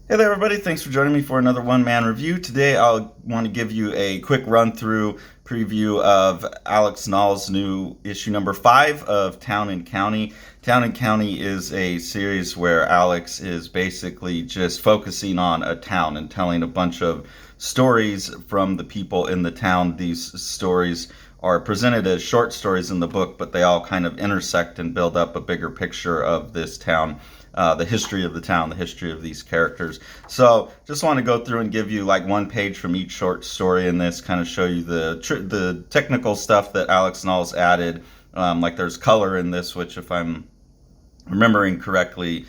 Hey there, everybody. Thanks for joining me for another one-man review. Today, I'll want to give you a quick run-through preview of Alex Nall's new issue number 5 of Town and County. Town and County is a series where Alex is basically just focusing on a town and telling a bunch of stories from the people in the town. These stories are presented as short stories in the book, but they all kind of intersect and build up a bigger picture of this town. The history of the town, the history of these characters. So just want to go through and give you like one page from each short story in this, kind of show you the technical stuff that Alex Nall's added. Like there's color in this, which if I'm remembering correctly,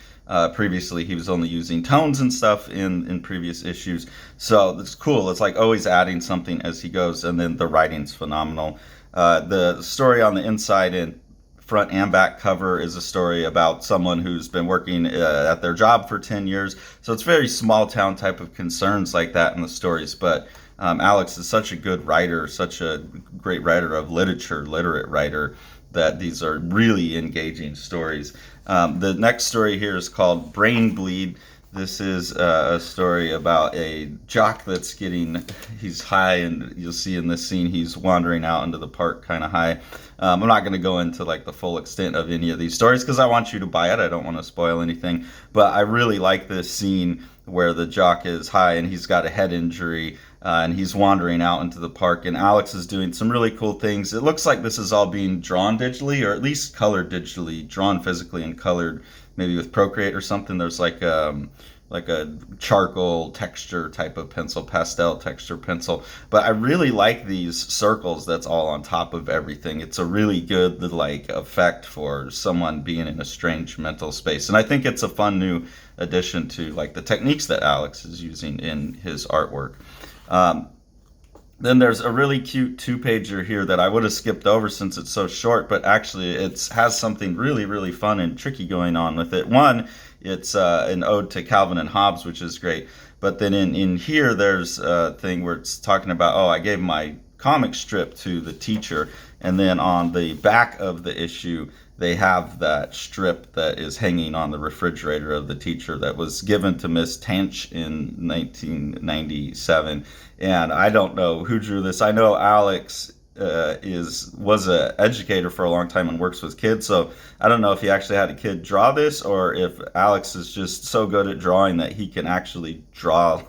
previously he was only using tones and stuff in previous issues. So it's cool. It's like always adding something as he goes, and then the writing's phenomenal. The story on the inside and front and back cover is a story about someone who's been working at their job for 10 years. So it's very small town type of concerns like that in the stories. But Alex is such a good writer, such a great writer of literature, literate writer, that these are really engaging stories. The next story here is called Brain Bleed. This is a story about a jock that's he's high, and you'll see in this scene he's wandering out into the park kind of high. I'm not going to go into like the full extent of any of these stories because I want you to buy it. I don't want to spoil anything, but I really like this scene where the jock is high and he's got a head injury, and he's wandering out into the park, and Alex is doing some really cool things. It looks like this is all being drawn digitally, or at least colored digitally, drawn physically and colored maybe with Procreate or something. There's like a charcoal texture type of pencil, pastel texture pencil. But I really like these circles that's all on top of everything. It's a really good like effect for someone being in a strange mental space. And I think it's a fun new addition to like the techniques that Alex is using in his artwork. Um, then there's a really cute two-pager here that I would have skipped over since it's so short, but actually it has something really, really fun and tricky going on with it. One, it's an ode to Calvin and Hobbes, which is great. But then in here, there's a thing where it's talking about, oh, I gave my comic strip to the teacher. And then on the back of the issue, they have that strip that is hanging on the refrigerator of the teacher that was given to Miss Tanch in 1997. And I don't know who drew this. I know Alex was an educator for a long time and works with kids. So I don't know if he actually had a kid draw this, or if Alex is just so good at drawing that he can actually draw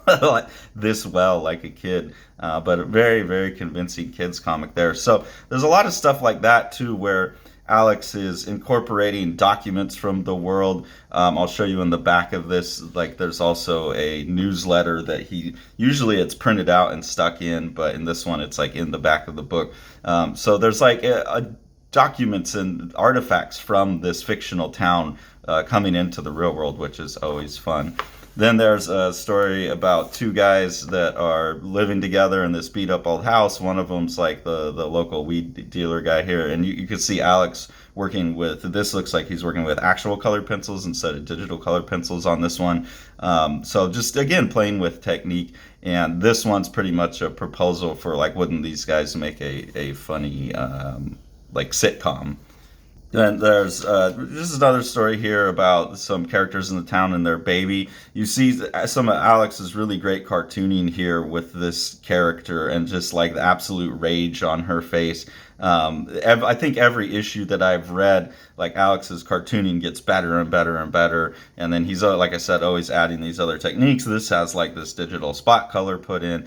this well like a kid. But a very, very convincing kids comic there. So there's a lot of stuff like that too, where Alex is incorporating documents from the world. I'll show you in the back of this, like there's also a newsletter that usually it's printed out and stuck in, but in this one it's like in the back of the book. So there's like documents and artifacts from this fictional town coming into the real world, which is always fun. Then there's a story about two guys that are living together in this beat up old house. One of them's like the local weed dealer guy here. And you can see Alex working with, this looks like he's working with actual colored pencils instead of digital colored pencils on this one. So just again, playing with technique. And this one's pretty much a proposal for like, wouldn't these guys make a funny like sitcom? Then there's this is another story here about some characters in the town and their baby. You see some of Alex's really great cartooning here with this character and just like the absolute rage on her face. I think every issue that I've read, like Alex's cartooning gets better and better and better. And then he's, like I said, always adding these other techniques. This has like this digital spot color put in.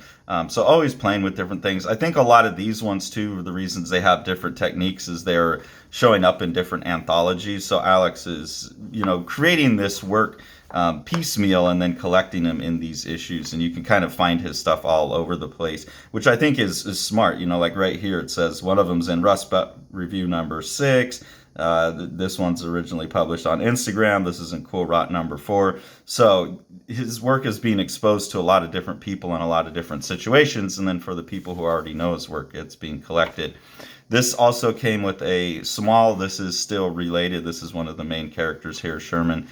So always playing with different things. I think a lot of these ones too, the reasons they have different techniques is they're showing up in different anthologies. So Alex is, creating this work piecemeal and then collecting them in these issues, and you can kind of find his stuff all over the place, which I think is smart. Like right here it says one of them's in Rust Review number 6. This one's originally published on Instagram. This is in Cool Rot number 4. So his work is being exposed to a lot of different people in a lot of different situations, and then for the people who already know his work, it's being collected. This also came with a small, this is still related. This is one of the main characters here, Sherman.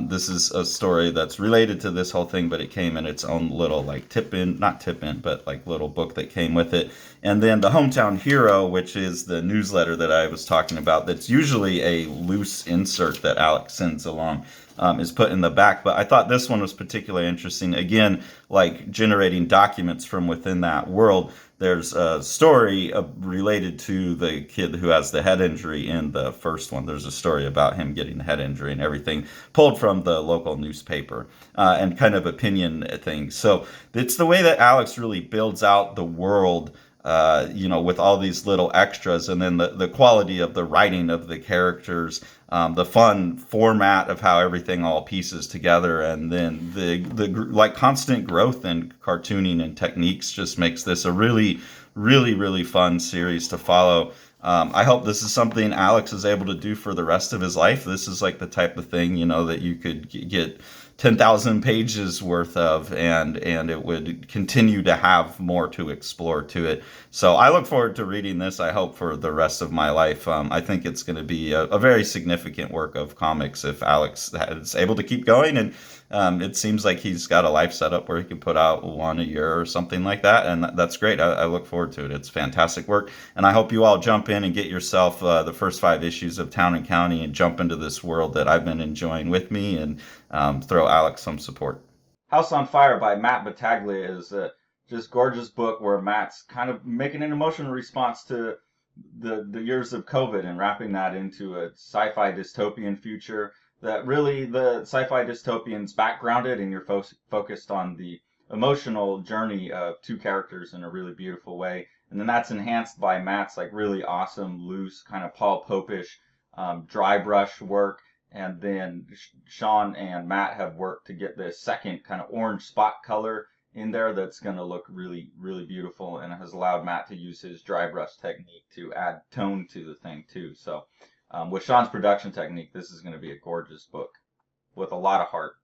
This is a story that's related to this whole thing, but it came in its own little like not tip in, but like little book that came with it. And then the Hometown Hero, which is the newsletter that I was talking about, that's usually a loose insert that Alex sends along. Is put in the back, but I thought this one was particularly interesting. Again, like generating documents from within that world. There's a story related to the kid who has the head injury in the first one. There's a story about him getting the head injury and everything pulled from the local newspaper and kind of opinion things. So it's the way that Alex really builds out the world, with all these little extras, and then the quality of the writing of the characters, the fun format of how everything all pieces together, and then the like constant growth in cartooning and techniques just makes this a really, really, really fun series to follow. I hope this is something Alex is able to do for the rest of his life. This is like the type of thing, that you could get 10,000 pages worth of, and it would continue to have more to explore to it. So I look forward to reading this. I hope for the rest of my life. I think it's going to be a very significant work of comics if Alex is able to keep going. And it seems like he's got a life set up where he can put out one a year or something like that. And that's great. I look forward to it. It's fantastic work. And I hope you all jump in and get yourself the first 5 issues of Town and County and jump into this world that I've been enjoying with me, and throw Alex some support. House on Fire by Matt Battaglia is a just gorgeous book where Matt's kind of making an emotional response to the years of COVID and wrapping that into a sci-fi dystopian future that really the sci-fi dystopian's backgrounded, and you're focused on the emotional journey of two characters in a really beautiful way. And then that's enhanced by Matt's like really awesome, loose, kind of Paul Popish dry brush work. And then Sean and Matt have worked to get this second kind of orange spot color in there that's going to look really, really beautiful, and has allowed Matt to use his dry brush technique to add tone to the thing too. So with Sean's production technique, this is going to be a gorgeous book with a lot of heart.